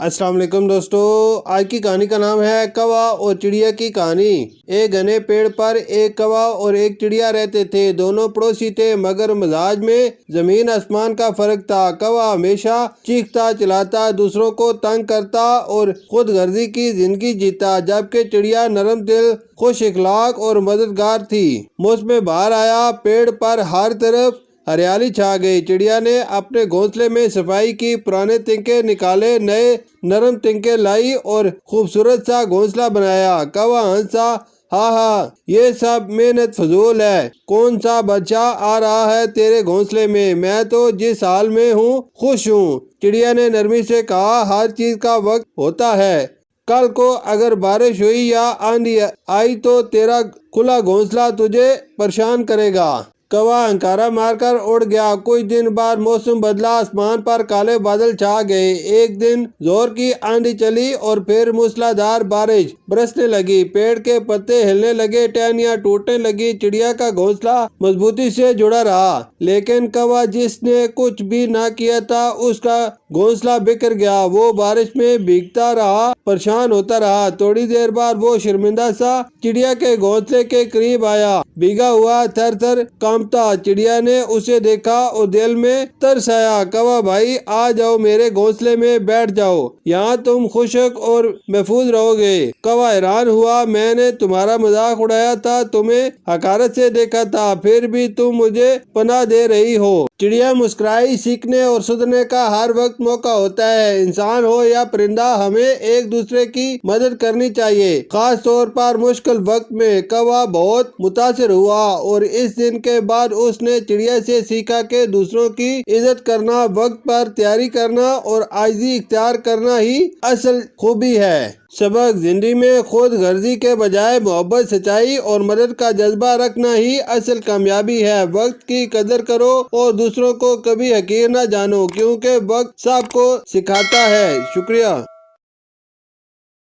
السلام علیکم دوستو، آج کی کہانی کا نام ہے کوا اور چڑیا کی کہانی۔ ایک گھنے پیڑ پر ایک کوا اور ایک چڑیا رہتے تھے۔ دونوں پڑوسی تھے مگر مزاج میں زمین آسمان کا فرق تھا۔ کوا ہمیشہ چیختا چلاتا، دوسروں کو تنگ کرتا اور خود غرضی کی زندگی جیتا، جبکہ چڑیا نرم دل، خوش اخلاق اور مددگار تھی۔ موسم بہار آیا، پیڑ پر ہر طرف ہریالی چھا گئی۔ چڑیا نے اپنے گھونسلے میں صفائی کی، پرانے تنکے نکالے، نئے نرم تنکے لائی اور خوبصورت سا گھونسلہ بنایا۔ کوا ہنسا، ہاں ہاں یہ سب محنت فضول ہے، کون سا بادشاہ آ رہا ہے تیرے گھونسلے میں تو جس حال میں ہوں خوش ہوں۔ چڑیا نے نرمی سے کہا، ہر چیز کا وقت ہوتا ہے، کل کو اگر بارش ہوئی یا آندھی آئی تو تیرا کھلا گھونسلہ تجھے پریشان کرے گا۔ کوا ہنکارا مار کر اڑ گیا۔ کچھ دن بعد موسم بدلا، آسمان پر کالے بادل چھا گئے۔ ایک دن زور کی آندھی چلی اور پھر موسلادھار بارش برسنے لگی۔ پیڑ کے پتے ہلنے لگے، ٹہنیاں ٹوٹنے لگی۔ چڑیا کا گھونسلہ مضبوطی سے جڑا رہا، لیکن کوا جس نے کچھ بھی نہ کیا تھا اس کا گھونسلہ بکھر گیا۔ وہ بارش میں بھیگتا رہا، پریشان ہوتا رہا۔ تھوڑی دیر بعد وہ شرمندہ سا چڑیا کے گھونسلے کے قریب آیا، بھیگا ہوا، تھر تھر کانپتا۔ چڑیا نے اسے دیکھا اور دل میں ترس آیا۔ کوا بھائی آ جاؤ، میرے گھونسلے میں بیٹھ جاؤ، یہاں تم خشک اور محفوظ رہو گے۔ کوا حیران ہوا، میں نے تمہارا مذاق اڑایا تھا، تمہیں حقارت سے دیکھا تھا، پھر بھی تم مجھے پناہ دے رہی ہو۔ چڑیا مسکرائی، سیکھنے اور سدھرنے کا ہر وقت موقع ہوتا ہے، انسان ہو یا پرندہ، ہمیں ایک دوسرے کی مدد کرنی چاہیے، خاص طور پر مشکل وقت میں۔ کوا بہت متاثر ہوا اور اس دن کے بعد اس نے چڑیا سے سیکھا کہ دوسروں کی عزت کرنا، وقت پر تیاری کرنا اور عاجزی اختیار کرنا ہی اصل خوبی ہے۔ سبق: زندگی میں خود غرضی کے بجائے محبت، سچائی اور مدد کا جذبہ رکھنا ہی اصل کامیابی ہے۔ وقت کی قدر کرو اور دوسروں کو کبھی حقیر نہ جانو، کیونکہ وقت سب کو سکھاتا ہے۔ شکریہ۔